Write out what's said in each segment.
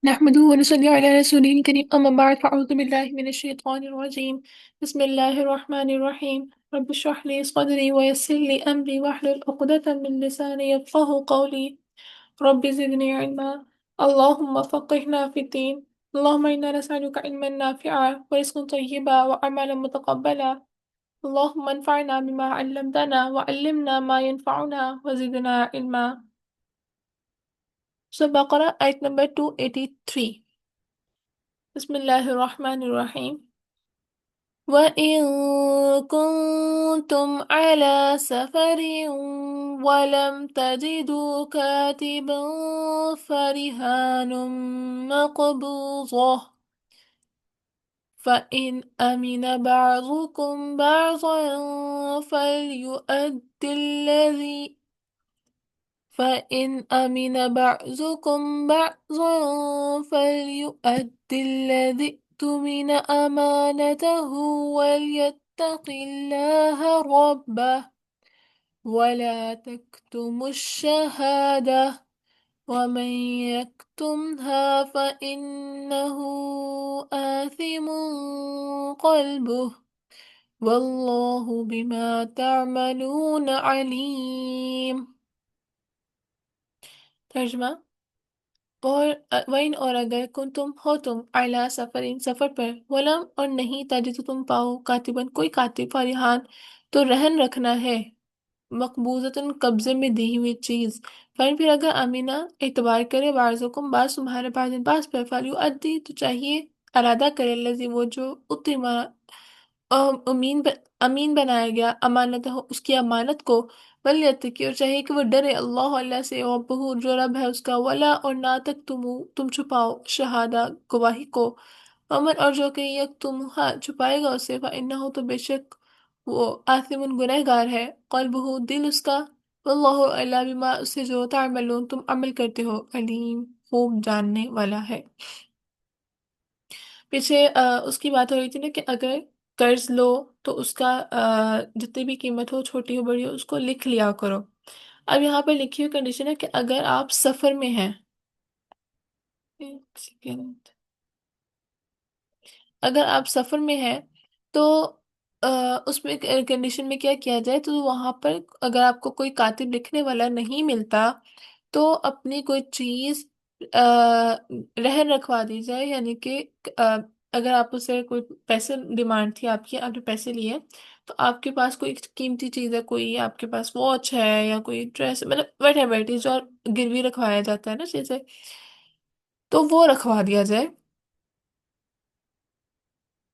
نحمده ونصلي على رسوله الكريم أما بعد فأعوذ بالله من الشيطان الرجيم. بسم الله الرحمن الرحيم. رب اشرح لي صدري ويسر لي أمري واحلل عقدة من لساني يفقهوا قولي. رب زدني علما. اللهم فقهنا في الدين. اللهم إنا نسألك علما نافعا ورزقا طيبا وعملا متقبلا. اللهم انفعنا بما علمتنا وعلمنا ما ينفعنا وزدنا علما. So Baqarah ayat number 283. بسم الله الرحمن الرحيم. وإن كنتم على سفر ولم تجدوا كاتبا فرهان مقبوضة فإن أمن بعضكم بعضا فإن أمن بعضكم بعضا فليؤدي الذي اؤتمن أمانته وليتق الله ربه ولا تكتموا الشهادة ومن يكتمها فإنه آثم قلبه والله بما تعملون عليم. ترجمہ: اور اگر کن تم ہو تم اعلیٰ سفرین سفر پر ولم اور نہیں تجد تم پاؤ کاتبن کوئی کاتب فریحان تو رہن رکھنا ہے مقبوضۃ قبضے میں دی ہوئی چیز پھر اگر امینہ اعتبار کرے بعضکم بعض تمہارے پاس پر فلیؤدی تو چاہیے ارادہ کرے الذی وہ جو اتما امین بنایا گیا امانت ہو اس کی امانت کو ولیتقی اور چاہیے کہ وہ ڈرے اللہ سے ربہ جو رب ہے اس کا ولا اور نہ تک تم چھپاؤ شہادہ گواہی کو ومن اور جو کہ یک تمہا چھپائے گا اسے فإنہ تو بے شک وہ آثم گنہگار ہے قلبہ دل اس کا واللہ اعلیٰ بما اس سے جو تعملون تم عمل کرتے ہو علیم خوب جاننے والا ہے۔ پیچھے اس کی بات ہو رہی تھی نا کہ اگر قرض لو تو اس کا جتنی بھی قیمت ہو چھوٹی ہو بڑی ہو اس کو لکھ لیا کرو۔ اب یہاں پہ لکھی ہوئی کنڈیشن ہے کہ اگر آپ سفر میں ہیں، ایک سیکنڈ، اگر آپ سفر میں ہیں تو اس میں کنڈیشن میں کیا کیا جائے تو وہاں پر اگر آپ کو کوئی کاتب لکھنے والا نہیں ملتا تو اپنی کوئی چیز رہن رکھوا دی جائے، یعنی کہ اگر آپ اسے کوئی پیسے ڈیمانڈ تھی آپ کی، آپ نے پیسے لیے تو آپ کے پاس کوئی قیمتی چیز ہے، کوئی آپ کے پاس واچ ہے یا کوئی ڈریس، مطلب وٹ ایور اٹ از جو گروی رکھوایا جاتا ہے نا چیزیں، تو وہ رکھوا دیا جائے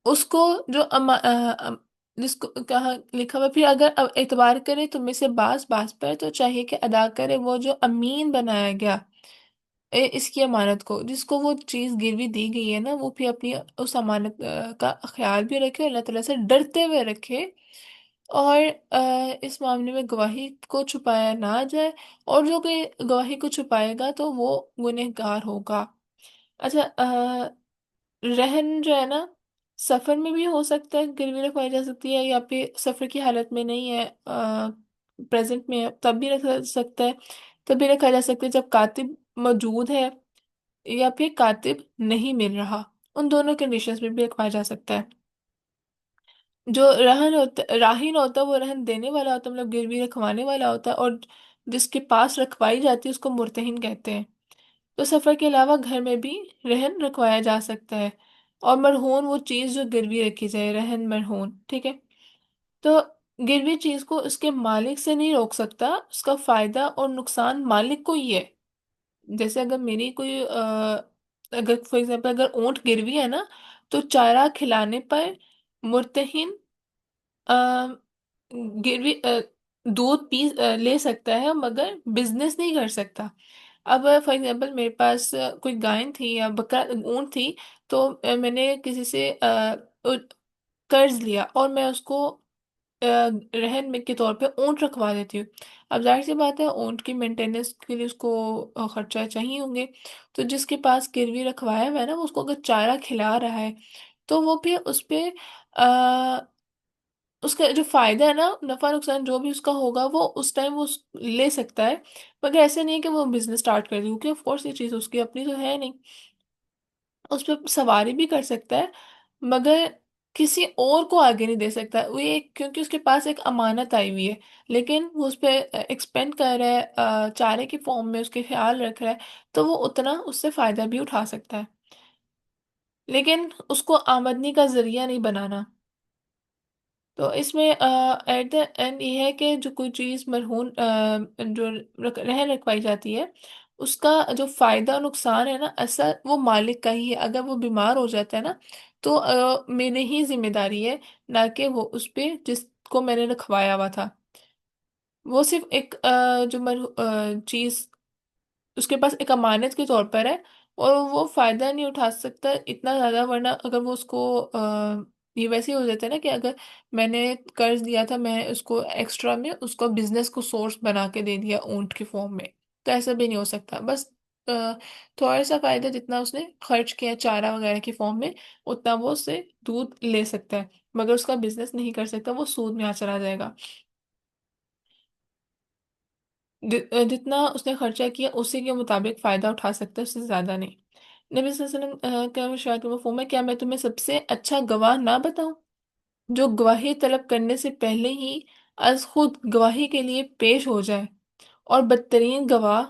اس کو جو جس کو کہا لکھا ہوا پھر اگر اعتبار کرے تو میں سے باز پر تو چاہیے کہ ادا کرے وہ جو امین بنایا گیا اس کی امانت کو، جس کو وہ چیز گروی دی گئی ہے نا، وہ بھی اپنی اس امانت کا خیال بھی رکھے، اللہ تعالیٰ سے ڈرتے ہوئے رکھے، اور اس معاملے میں گواہی کو چھپایا نہ جائے، اور جو کہ گواہی کو چھپائے گا تو وہ گنہگار ہوگا۔ اچھا، رہن جو ہے نا سفر میں بھی ہو سکتا ہے، گروی رکھوائی جا سکتی ہے، یا پھر سفر کی حالت میں نہیں ہے، پریزنٹ میں ہے تب بھی رکھا جا سکتا ہے، تب بھی رکھا جا سکتا ہے جب کاتب موجود ہے یا پھر کاتب نہیں مل رہا، ان دونوں کنڈیشنز میں بھی رکھوایا جا سکتا ہے۔ جو رہن ہوتا راہین ہوتا ہے وہ رہن دینے والا ہوتا ہے، مطلب گروی رکھوانے والا ہوتا ہے، اور جس کے پاس رکھوائی جاتی ہے اس کو مرتہن کہتے ہیں۔ تو سفر کے علاوہ گھر میں بھی رہن رکھوایا جا سکتا ہے، اور مرہون وہ چیز جو گروی رکھی جائے، رہن مرہون، ٹھیک ہے۔ تو گروی چیز کو اس کے مالک سے نہیں روک سکتا، اس کا فائدہ اور نقصان مالک کو ہی ہے۔ جیسے اگر میری کوئی اگر فار ایگزامپل اگر اونٹ گروی ہے نا تو چارہ کھلانے پر مرتہن آ، گروی دودھ پی لے سکتا ہے مگر بزنس نہیں کر سکتا۔ اب فار ایگزامپل میرے پاس کوئی گائے تھی یا بکرا اونٹ تھی، تو میں نے کسی سے قرض لیا اور میں اس کو رہن میں کے طور پہ اونٹ رکھوا دیتی ہوں۔ اب ظاہر سی بات ہے اونٹ کی مینٹیننس کے لیے اس کو خرچہ چاہیے ہوں گے، تو جس کے پاس گروی رکھوایا ہوا ہے نا وہ اس کو اگر چارہ کھلا رہا ہے تو وہ پھر اس پہ اس کا جو فائدہ ہے نا، نفع نقصان جو بھی اس کا ہوگا وہ اس ٹائم وہ لے سکتا ہے، مگر ایسے نہیں کہ وہ بزنس سٹارٹ کر دے، کیونکہ آف کورس یہ چیز اس کی اپنی تو ہے نہیں۔ اس پہ سواری بھی کر سکتا ہے، مگر کسی اور کو آگے نہیں دے سکتا وہ یہ، کیونکہ اس کے پاس ایک امانت آئی ہوئی ہے، لیکن وہ اس پہ ایکسپینڈ کر رہا ہے، چارے کی فارم میں اس کے خیال رکھ رہا ہے، تو وہ اتنا اس سے فائدہ بھی اٹھا سکتا ہے، لیکن اس کو آمدنی کا ذریعہ نہیں بنانا۔ تو اس میں ایٹ دا اینڈ یہ ہے کہ جو کوئی چیز مرہون جو رہ رکھوائی جاتی ہے، اس کا جو فائدہ اور نقصان ہے نا، اثر وہ مالک کا ہی ہے۔ اگر وہ بیمار ہو جاتا ہے نا، تو میرے ہی ذمہ داری ہے، نہ کہ وہ اس پہ جس کو میں نے رکھوایا ہوا تھا۔ وہ صرف ایک چیز اس کے پاس ایک امانت کے طور پر ہے، اور وہ فائدہ نہیں اٹھا سکتا اتنا زیادہ، ورنہ اگر وہ اس کو یہ ویسے ہی ہو جاتا ہے نا کہ اگر میں نے قرض دیا تھا، میں اس کو ایکسٹرا میں اس کو بزنس کو سورس بنا کے دے دیا اونٹ کی فارم میں، تو ایسا بھی نہیں ہو سکتا۔ بس تھوڑا سا فائدہ جتنا اس نے خرچ کیا چارہ وغیرہ کی فارم میں، اتنا وہ اس سے دودھ لے سکتا ہے، مگر اس کا بزنس نہیں کر سکتا، وہ سود میں آ چلا جائے گا۔ جتنا اس نے خرچہ کیا اسی کے مطابق فائدہ اٹھا سکتا ہے، اس سے زیادہ نہیں۔ نبی صلی اللہ علیہ وسلم کا ارشاد مفہوم ہے، کیا میں تمہیں سب سے اچھا گواہ نہ بتاؤں، جو گواہی طلب کرنے سے پہلے ہی از خود گواہی کے لیے پیش ہو جائے، اور بدترین گواہ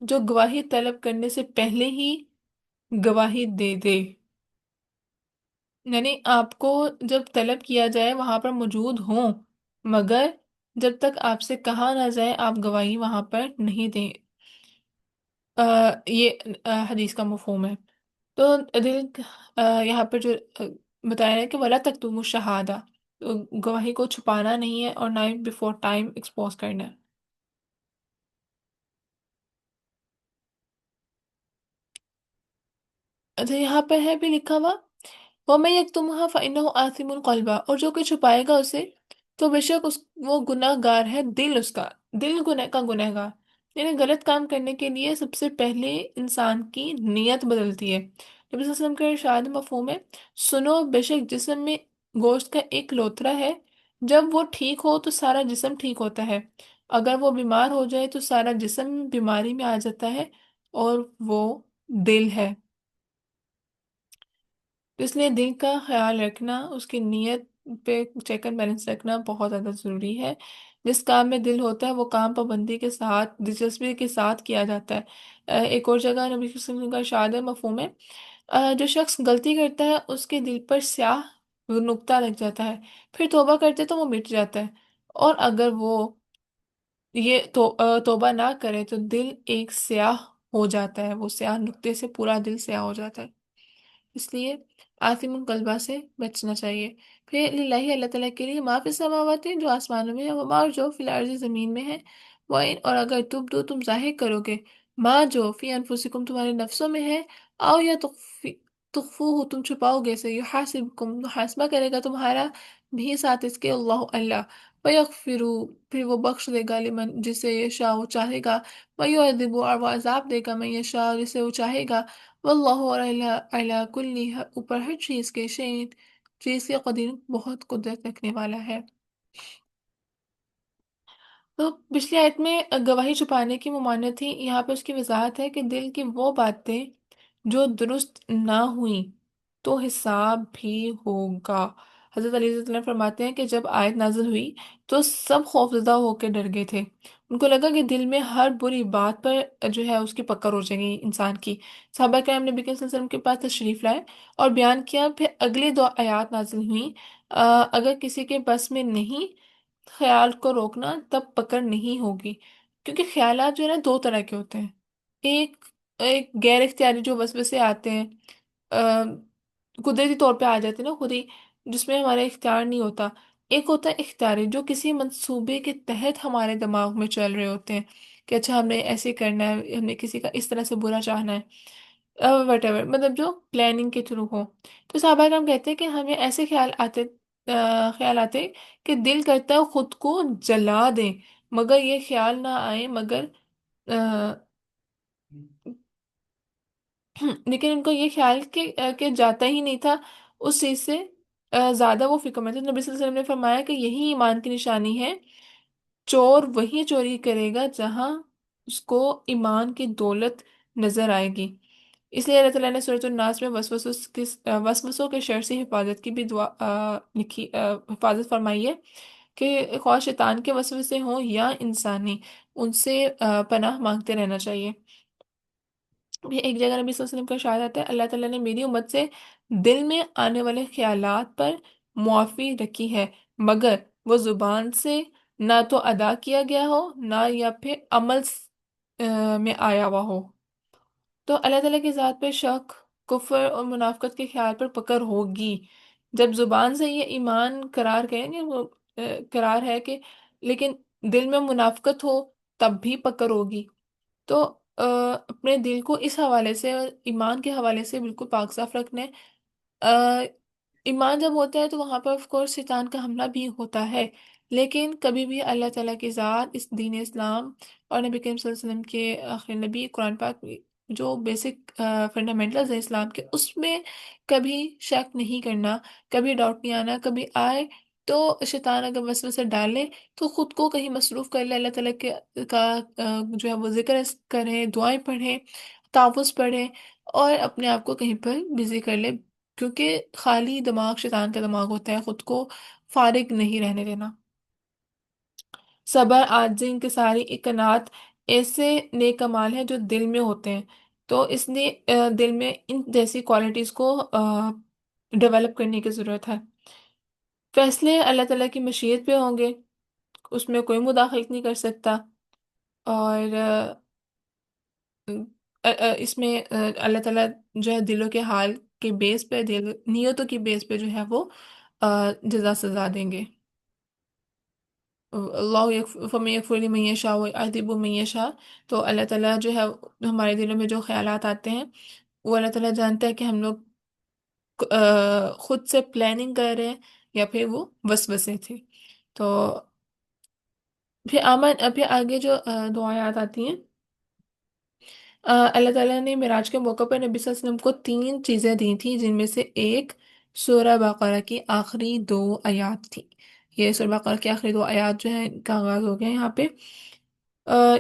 جو گواہی طلب کرنے سے پہلے ہی گواہی دے دے۔ یعنی آپ کو جب طلب کیا جائے وہاں پر موجود ہوں، مگر جب تک آپ سے کہا نہ جائے آپ گواہی وہاں پر نہیں دیں۔ یہ حدیث کا مفہوم ہے۔ تو دل یہاں پر جو بتایا ہے کہ ولا تک تم شہادہ، گواہی کو چھپانا نہیں ہے اور نہ ہی بفور ٹائم ایکسپوز کرنا ہے۔ اچھا یہاں پر ہے بھی لکھا ہوا، وَمَن يَكْتُمْهَا فَإِنَّهُ آثِمٌ قَلْبًا، اور جو کوئی چھپائے گا اسے تو بے شک وہ گناہ گار ہے، دل اس کا، دل گناہ کا گناہ گار۔ یعنی غلط کام کرنے کے لیے سب سے پہلے انسان کی نیت بدلتی ہے۔ نبی صلی اللہ علیہ وسلم کا ارشاد مفہوم ہے، سنو بے شک جسم میں گوشت کا ایک لوتھڑا ہے، جب وہ ٹھیک ہو تو سارا جسم ٹھیک ہوتا ہے، اگر وہ بیمار ہو جائے تو سارا جسم بیماری میں آ جاتا ہے، اور وہ دل ہے۔ تو اس لیے دل کا خیال رکھنا، اس کی نیت پہ چیک اینڈ بیلنس رکھنا بہت زیادہ ضروری ہے۔ جس کام میں دل ہوتا ہے وہ کام پابندی کے ساتھ، دلچسپی کے ساتھ کیا جاتا ہے۔ ایک اور جگہ نبی صلی اللہ علیہ وسلم کا ارشاد ہے مفہوم ہے، جو شخص غلطی کرتا ہے اس کے دل پر سیاہ نقطہ لگ جاتا ہے، پھر توبہ کرتے تو وہ مٹ جاتا ہے، اور اگر وہ یہ توبہ نہ کرے تو دل ایک سیاہ ہو جاتا ہے، وہ سیاہ نقطے سے پورا دل سیاہ ہو جاتا ہے۔ اس لیے آثم القلبہ سے بچنا چاہیے۔ پھر للہ اللہ تعالیٰ کے لیے ما فی السماوات، جو آسمانوں میں ہے، وما، اور جو فی الارض زمین میں ہے، اور اگر تبدو تم ظاہر کرو گے، ما جو فی انفسکم تمہارے نفسوں میں ہے، او یا تخفوہ تم چھپاؤ گے، سے یحاسبکم محاسبہ کرے گا تمہارا بھی ساتھ اس کے اللہ اللہ، ویغفرو پھر وہ بخش دے گا، لمن جسے یشاء وہ چاہے گا، ویعذب اور وہ عذاب دے گا، من یشاء جسے وہ چاہے گا، واللہ اور اللہ اللہ کلی اوپر ہر چیز کے شین چیز کے قدیر بہت قدرت رکھنے والا ہے۔ تو پچھلی آیت میں گواہی چھپانے کی ممانعت تھی، یہاں پہ اس کی وضاحت ہے کہ دل کی وہ باتیں جو درست نہ ہوئیں تو حساب بھی ہوگا۔ حضرت علی رضی اللہ عنہ فرماتے ہیں کہ جب آیت نازل ہوئی تو سب خوفزدہ ہو کے ڈر گئے تھے، ان کو لگا کہ دل میں ہر بری بات پر جو ہے اس کی پکڑ ہو جائے گی انسان کی۔ صحابہ کرام نبی کریم صلی اللہ علیہ وسلم کے پاس تشریف لائے اور بیان کیا، پھر اگلی دو آیات نازل ہوئیں، اگر کسی کے بس میں نہیں خیال کو روکنا تب پکڑ نہیں ہوگی، کیونکہ خیالات جو ہے نا دو طرح کے ہوتے ہیں، ایک ایک غیر اختیاری جو وسوسے آتے ہیں، آ، قدرتی طور پہ آ جاتے ہیں نا خود ہی، جس میں ہمارا اختیار نہیں ہوتا، ایک ہوتا ہے اختیاری جو کسی منصوبے کے تحت ہمارے دماغ میں چل رہے ہوتے ہیں کہ اچھا ہم نے ایسے کرنا ہے، ہم نے کسی کا اس طرح سے برا چاہنا ہے، وٹ ایور، مطلب جو پلاننگ کے تھرو ہو۔ تو صحابہ کرام کہتے ہیں کہ ہمیں ایسے خیال آتے کہ دل کرتا ہے خود کو جلا دیں، مگر یہ خیال نہ آئے، مگر آ، لیکن ان کو یہ خیال کہ جاتا ہی نہیں تھا اس چیز سے، زیادہ وہ فکر مند تھے۔ نبی صلی اللہ علیہ وسلم نے فرمایا کہ یہی ایمان کی نشانی ہے، چور وہی چوری کرے گا جہاں اس کو ایمان کی دولت نظر آئے گی۔ اس لیے اللہ تعالیٰ نے سورۃ الناس میں وسوسوں کے شر سے حفاظت کی بھی دعا لکھی، حفاظت فرمائی ہے کہ خواہ شیطان کے وسوسے ہوں یا انسانی، ان سے پناہ مانگتے رہنا چاہیے۔ بھی ایک جگہ نبی صلی اللہ علیہ وسلم کا ارشاد آتا ہے، اللہ تعالیٰ نے میری امت سے دل میں آنے والے خیالات پر معافی رکھی ہے، مگر وہ زبان سے نہ تو ادا کیا گیا ہو، نہ یا پھر عمل میں آیا ہوا ہو۔ تو اللہ تعالیٰ کی ذات پہ شک، کفر اور منافقت کے خیال پر پکڑ ہوگی۔ جب زبان سے یہ ایمان قرار کریں گے وہ قرار ہے کہ، لیکن دل میں منافقت ہو تب بھی پکڑ ہوگی۔ تو اپنے دل کو اس حوالے سے اور ایمان کے حوالے سے بالکل پاک صاف رکھنا ہے۔ ایمان جب ہوتا ہے تو وہاں پر آف کورس شیطان کا حملہ بھی ہوتا ہے، لیکن کبھی بھی اللہ تعالیٰ کی ذات، اس دین اسلام اور نبی کریم صلی اللہ علیہ وسلم کے آخری نبی قرآن پاک جو بیسک فنڈامنٹلز ہے اسلام کے، اس میں کبھی شک نہیں کرنا، کبھی ڈاؤٹ نہیں آنا۔ کبھی آئے تو شیطان اگر وسوسے ڈالے تو خود کو کہیں مصروف کر لے، اللہ تعالیٰ کے کا جو ہے وہ ذکر کریں، دعائیں پڑھیں، تعوذ پڑھیں، اور اپنے آپ کو کہیں پر بزی کر لے، کیونکہ خالی دماغ شیطان کا دماغ ہوتا ہے، خود کو فارغ نہیں رہنے دینا۔ صبر، عاجزی، انکساری، اقناعت ایسے نیک اعمال ہیں جو دل میں ہوتے ہیں، تو اس لیے دل میں ان جیسی کوالٹیز کو ڈیولپ کرنے کی ضرورت ہے۔ فیصلے اللہ تعالیٰ کی مشیت پہ ہوں گے، اس میں کوئی مداخلت نہیں کر سکتا، اور اس میں اللہ تعالیٰ جو ہے دلوں کے حال کے بیس پہ، نیتوں کی بیس پہ جو ہے وہ جزا سزا دیں گے۔ اللہ فمن یغفر لمن یشاء ویعذب من یشاء، تو اللہ تعالیٰ جو ہے ہمارے دلوں میں جو خیالات آتے ہیں وہ اللہ تعالیٰ جانتا ہے کہ ہم لوگ خود سے پلاننگ کر رہے ہیں یا پھر وہ وسوسے تھے۔ تو پھر آگے جو دعایات آتی ہیں، اللہ تعالیٰ نے معراج کے موقع پر نبی صلی اللہ علیہ وسلم کو تین چیزیں دی تھیں، جن میں سے ایک سورہ بقرہ کی آخری دو آیات تھی۔ یہ سورہ بقرہ کی آخری دو آیات جو ہیں ان کا آغاز ہو گیا یہاں پہ۔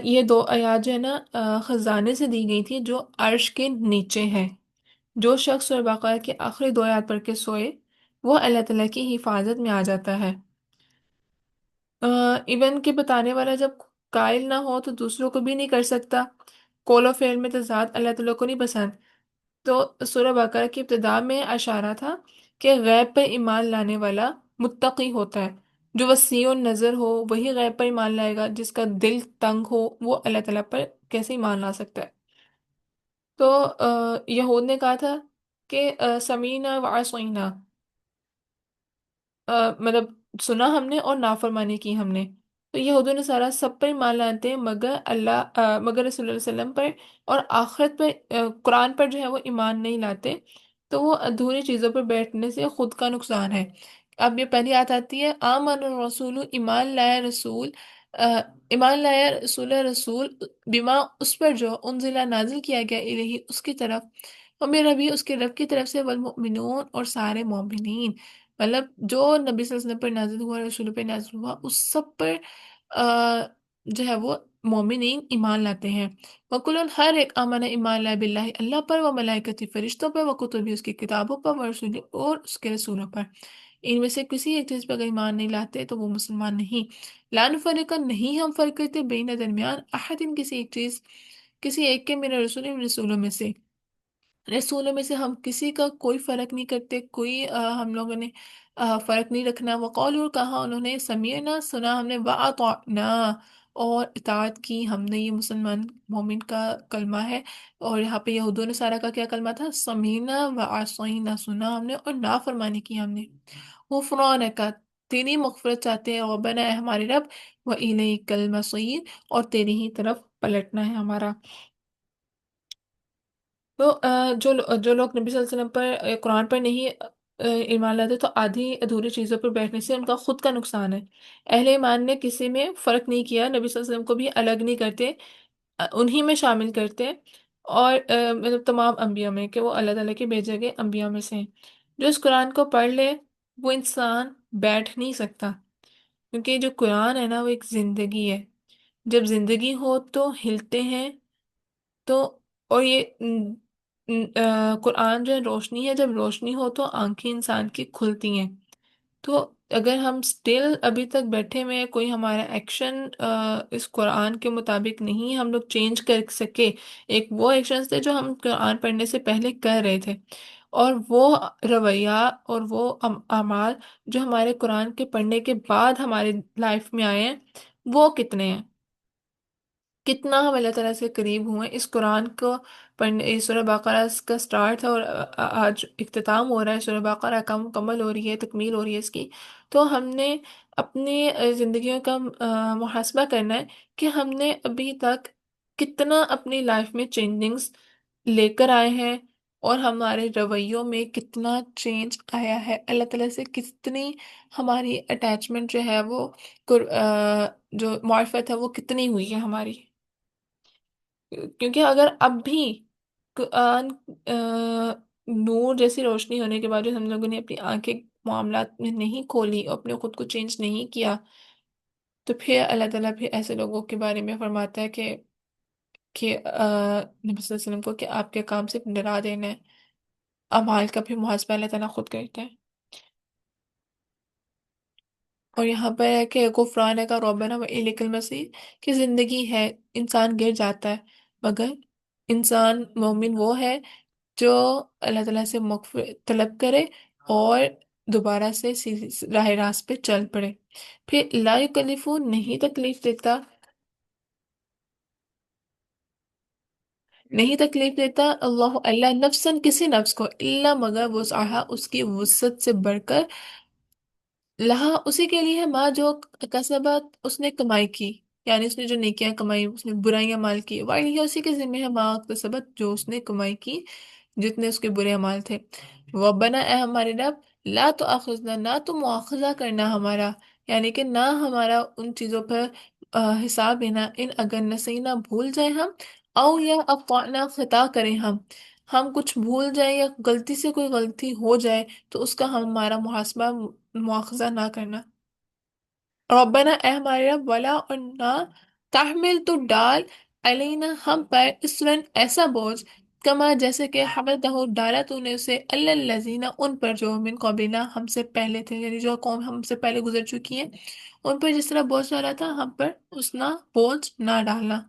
یہ دو آیات جو ہے نا خزانے سے دی گئی تھی جو عرش کے نیچے ہیں۔ جو شخص سورہ بقرہ کی آخری دو آیات پڑھ کے سوئے وہ اللہ تعالیٰ کی حفاظت میں آ جاتا ہے۔ ایون کہ بتانے والا جب قائل نہ ہو تو دوسروں کو بھی نہیں کر سکتا۔ قول و فعل میں تضاد اللہ تعالیٰ کو نہیں پسند۔ تو سورہ بقرہ کی ابتدا میں اشارہ تھا کہ غیب پر ایمان لانے والا متقی ہوتا ہے۔ جو وسیع النظر ہو وہی غیب پر ایمان لائے گا، جس کا دل تنگ ہو وہ اللہ تعالیٰ پر کیسے ایمان لا سکتا ہے؟ تو یہود نے کہا تھا کہ سمینا و عصینا، مطلب سنا ہم نے اور نافرمانی کی ہم نے۔ تو یہود و نصارہ سب پر ایمان لاتے ہیں مگر مگر رسول اللہ علیہ وسلم پر اور آخرت پر، قرآن پر جو ہے وہ ایمان نہیں لاتے۔ تو وہ ادھوری چیزوں پر بیٹھنے سے خود کا نقصان ہے۔ اب یہ پہلی آیت آتی ہے، آمن الرسول، ایمان لایا رسول، ایمان لایا رسول بما، اس پر جو انزلہ نازل کیا گیا الہی اس کی طرف، اور میرا بھی اس کے رب کی طرف سے، والمؤمنون اور سارے مومنین، مطلب جو نبی صلی اللہ علیہ وسلم پر نازل ہوا، رسول پہ نازل ہوا، اس سب پر جو ہے وہ مومنین ایمان لاتے ہیں۔ وکل ہر ایک آمن ایمان لائے باللہ، اللہ پر، و ملائکتی فرشتوں پر، و کتبی اس کی کتابوں پر، و رسول اور اس کے رسولوں پر۔ ان میں سے کسی ایک چیز پہ اگر ایمان نہیں لاتے تو وہ مسلمان نہیں۔ لا نفرق، نہیں ہم فرق کرتے، بین درمیان احد، کسی ایک چیز، کسی ایک کے، میرے رسولوں میں سے، رسولوں میں سے ہم کسی کا کوئی فرق نہیں کرتے، کوئی ہم لوگوں نے فرق نہیں رکھنا۔ وقالوا، کہا انہوں نے، سمیعنا، سنا ہم نے، واطعنا، اور اطاعت کی ہم نے۔ یہ مسلمان مومن کا کلمہ ہے، اور یہاں پہ یہود و نصارہ کا کیا کلمہ تھا؟ سمیعنا وعصینا، سنا ہم نے اور نافرمانی کی ہم نے۔ غفرانک، تیری مغفرت چاہتے ہیں، ربنا، اے ہمارے رب، وإلیک المصیر، اور تیری ہی طرف پلٹنا ہے ہمارا۔ تو جو لوگ نبی صلی اللہ علیہ وسلم پر، قرآن پر نہیں ایمان لاتے، تو آدھی ادھوری چیزوں پر بیٹھنے سے ان کا خود کا نقصان ہے۔ اہل ایمان نے کسی میں فرق نہیں کیا، نبی صلی اللہ علیہ وسلم کو بھی الگ نہیں کرتے، انہی میں شامل کرتے، اور مطلب تمام انبیاء میں، کہ وہ اللہ تعالیٰ کے بھیجے گئے انبیاء میں سے ہیں۔ جو اس قرآن کو پڑھ لے وہ انسان بیٹھ نہیں سکتا، کیونکہ جو قرآن ہے نا وہ ایک زندگی ہے۔ جب زندگی ہو تو ہلتے ہیں، تو اور یہ قرآن جو ہے روشنی ہے، جب روشنی ہو تو آنکھیں انسان کی کھلتی ہیں۔ تو اگر ہم اسٹل ابھی تک بیٹھے ہوئے ہیں، کوئی ہمارا ایکشن اس قرآن کے مطابق نہیں ہم لوگ چینج کر سکے، ایک وہ ایکشنز تھے جو ہم قرآن پڑھنے سے پہلے کر رہے تھے، اور وہ رویہ اور وہ اعمال جو ہمارے قرآن کے پڑھنے کے بعد ہمارے لائف میں آئے ہیں، وہ کتنے ہیں؟ کتنا ہم اللہ تعالیٰ سے قریب ہوئے اس قرآن کو پڑھنے۔ یہ سورہ بقرہ کا سٹارٹ ہے اور آج اختتام ہو رہا ہے، سورہ بقرہ کا مکمل ہو رہی ہے، تکمیل ہو رہی ہے اس کی۔ تو ہم نے اپنی زندگیوں کا محاسبہ کرنا ہے کہ ہم نے ابھی تک کتنا اپنی لائف میں چینجنگز لے کر آئے ہیں، اور ہمارے رویوں میں کتنا چینج آیا ہے، اللہ تعالیٰ سے کتنی ہماری اٹیچمنٹ جو ہے وہ جو معرفت ہے وہ کتنی ہوئی ہے ہماری۔ کیونکہ اگر اب بھی قرآن نور جیسی روشنی ہونے کے باوجود ہم لوگوں نے اپنی آنکھیں معاملات میں نہیں کھولی، اپنے خود کو چینج نہیں کیا، تو پھر اللہ تعالیٰ پھر ایسے لوگوں کے بارے میں فرماتا ہے کہ نبی صلی اللہ علیہ وسلم کو کہ آپ کے کام سے ڈرا دینا ہے، اعمال کا پھر محاسبہ اللہ تعالیٰ خود کرتے ہیں۔ اور یہاں پر ہے کہ غفران کا ربنا و الیک المصیر، کہ زندگی ہے، انسان گر جاتا ہے، مگر انسان مومن وہ ہے جو اللہ تعالیٰ سے مغفرت طلب کرے اور دوبارہ سے راہ راست پہ چل پڑے۔ پھر لا یکلف، نہیں تکلیف دیتا، نہیں تکلیف دیتا اللہ اللہ نفسن کسی نفس کو، الا مگر وسعها، اس کی وسعت سے بڑھ کر، لہا اسی کے لیے ہے، ماں جو کسبت اس نے کمائی کی، یعنی اس نے جو نیکیاں کمائی، اس نے برائیاں مال کی، وہی اسی کے ذمہ ہے ماں کسبت جو اس نے کمائی کی، جتنے اس کے برے اعمال تھے۔ ربنا اے ہمارے رب، لا تو آخذنا، نہ تو مواخذہ کرنا ہمارا، یعنی کہ نہ ہمارا ان چیزوں پر حساب لینا، ان اگر نسینا بھول جائے ہم، او یا اخطأنا خطا کریں ہم کچھ بھول جائیں یا غلطی سے کوئی غلطی ہو جائے تو اس کا ہمارا محاسبہ مواخذہ نہ کرنا۔ ربنا اے ہمارے رب، ولا اور نہ تحمل تو ڈال، علینا ہم پر، اسرن ایسا بوجھ، کما جیسے کہ حملتہ ڈالا تو نے اسے الذین ان پر جو من قبلنا ہم سے پہلے تھے، یعنی جو قوم ہم سے پہلے گزر چکی ہیں ان پر جس طرح بوجھ ڈالا تھا ہم پر اتنا بوجھ نہ ڈالنا۔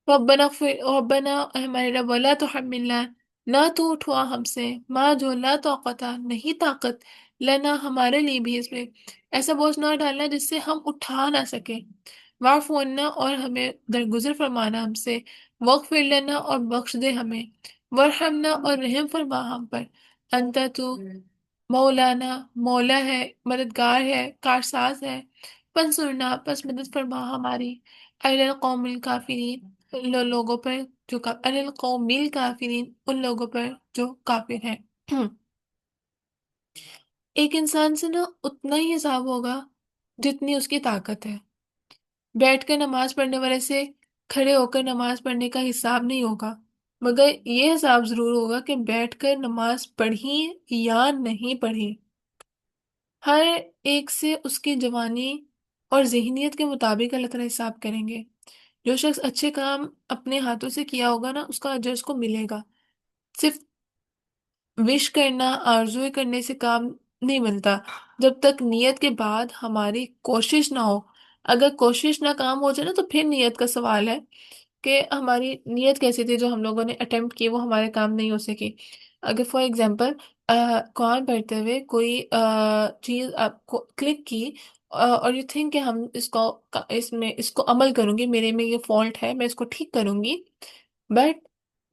ربنا ربنا اے ہمارے رب، ولا تحملنا، نہ تو اٹھوا ہم سے، ماں جو لا طاقت نہیں طاقت، لنا ہمارے لیے بھی اس میں، ایسا بوجھ نہ ڈالنا جس سے ہم اٹھا نہ سکیں، واعف عنا اور ہمیں درگزر فرمانا ہم سے، واغفر لنا اور بخش دے ہمیں، ورحمنا اور رحم فرما ہم پر، انت تو مولانا مولا ہے، مددگار ہے، کارساز ہے، فانصرنا پس مدد فرما ہماری، علی القوم الکافرین ان لوگوں پر جو علی القوم الکافرین ان لوگوں پر جو کافر ہیں۔ ایک انسان سے نا اتنا ہی حساب ہوگا جتنی اس کی طاقت ہے، بیٹھ کر نماز پڑھنے والے سے کھڑے ہو کر نماز پڑھنے کا حساب نہیں ہوگا، مگر یہ حساب ضرور ہوگا کہ بیٹھ کر نماز پڑھی یا نہیں پڑھی۔ ہر ایک سے اس کی جوانی اور ذہنیت کے مطابق اللہ تعالیٰ حساب کریں گے۔ جو شخص اچھے کام اپنے ہاتھوں سے کیا ہوگا نا اس کا اجر اس کو ملے گا، صرف وش کرنا آرزوئے کرنے سے کام نہیں ملتا، جب تک نیت کے بعد ہماری کوشش نہ ہو۔ اگر کوشش ناکام ہو جائے نا تو پھر نیت کا سوال ہے کہ ہماری نیت کیسی تھی، جو ہم لوگوں نے اٹیمپٹ کی وہ ہمارے کام نہیں ہو سکی۔ اگر فار ایگزامپل قرآن پڑھتے ہوئے کوئی چیز آپ کو کلک کی، اور یو تھنک کہ ہم اس کو عمل کروں گی، میرے میں یہ فالٹ ہے میں اس کو ٹھیک کروں گی، بٹ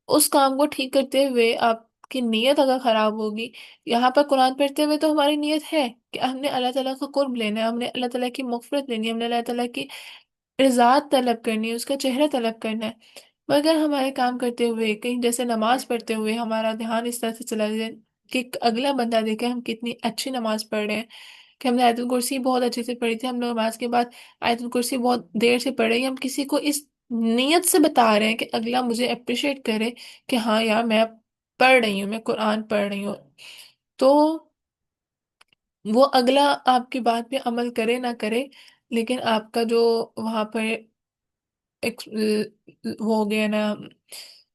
اس کام کو ٹھیک کرتے ہوئے آپ کی نیت اگر خراب ہوگی، یہاں پر قرآن پڑھتے ہوئے تو ہماری نیت ہے کہ ہم نے اللہ تعالیٰ کا قرب لینا ہے، ہم نے اللہ تعالیٰ کی مغفرت لینی ہے، ہم نے اللہ تعالیٰ کی رضا طلب کرنی ہے، اس کا چہرہ طلب کرنا ہے، مگر ہمارے کام کرتے ہوئے کہیں جیسے نماز پڑھتے ہوئے ہمارا دھیان اس طرح سے چلا جائے کہ اگلا بندہ دیکھے ہم کتنی اچھی نماز پڑھ رہے ہیں، کہ ہم نے آیت الکرسی بہت اچھے سے پڑھی تھی، ہم لوگ نماز کے بعد آیت الکرسی بہت دیر سے پڑھ رہے ہیں، ہم کسی کو اس نیت سے بتا رہے ہیں کہ اگلا مجھے اپریشیٹ کرے کہ ہاں یار میں پڑھ رہی ہوں، میں قرآن پڑھ رہی ہوں، تو وہ اگلا آپ کی بات پہ عمل کرے نہ کرے، لیکن آپ کا جو وہاں پر ایک وہ ہو گیا نا،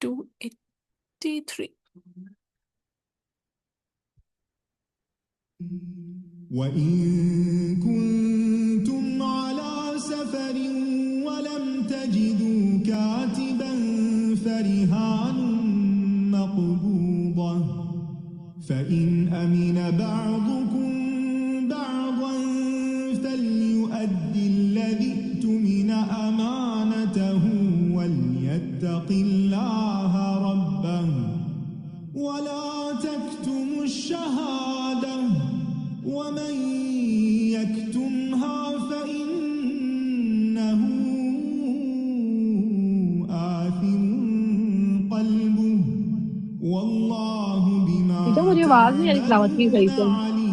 283। وإن كنتم على سفر ولم تجدوا كاتبا فرهان مقبوضة فإن أمن بعضكم بعضا فليؤدي الذي اؤتمن أمانته وليتق الله ربه ولا تكتموا الشهادة ومن يكتمها فإنه آثم قلبه والله بیٹا بما مجھے آواز نہیں آ رہی تلاوت کی تعملون صحیح سے. عليم.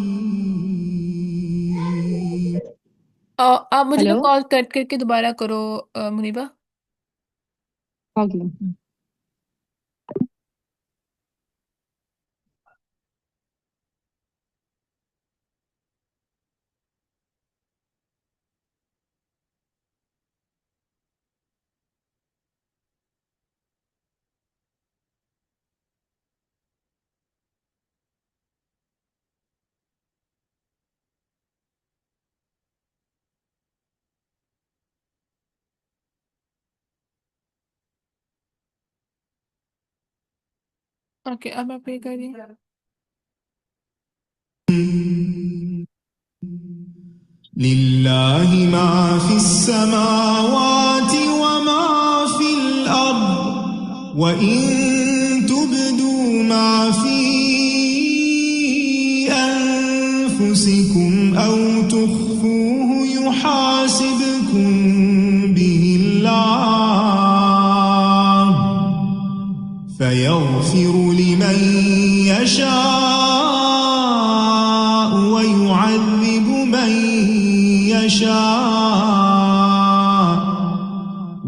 آپ مجھے نا ہیلو. کال کٹ کر کے دوبارہ کرو منیبا. اوکے. اوکے اب میں پے کر رہی ہوں. لله ما في السماوات وما في الأرض وإن تبدوا ما في أنفسكم أو تخفوه يحاسبكم به الله فيغفر لمن يشاء ويعذب من يشاء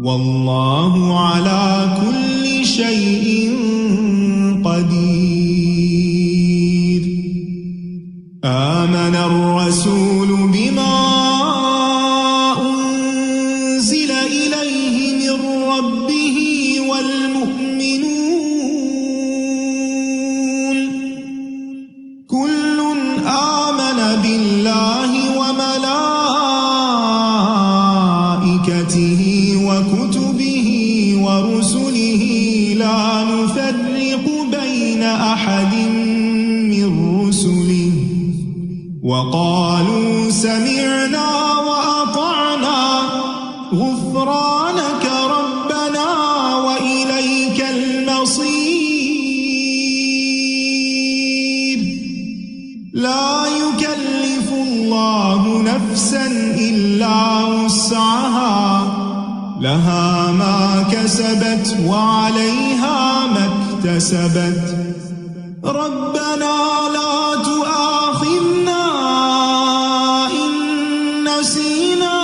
والله على كل شيء قدير. آمن الرسول بما أنزل إليه من ربه والمؤمنون كل آمن بالله وملائكته وكتبه ورسله لا نفرق بين أحد من رسله وقالوا سمعنا وأطعنا غفرانك ربنا وإليك المصير. لا يكلف الله نفسا إلا وسعها لها ما كسبت وعليها ما اكتسبت ربنا لا تؤاخذنا إن نسينا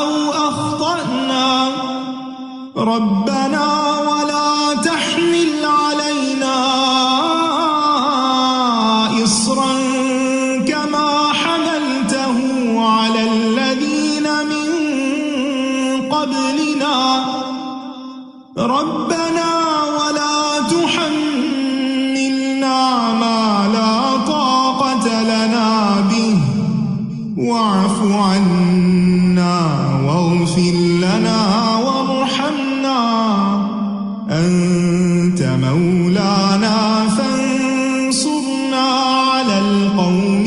أو أخطأنا ربنا ولا تحمل علينا إصرا كما حملته على الذين من قبلنا ربنا ولا تحملنا ما لا طاقة لنا به واعف عنا واغفر لنا وارحمنا أنت مولانا فانصرنا على القوم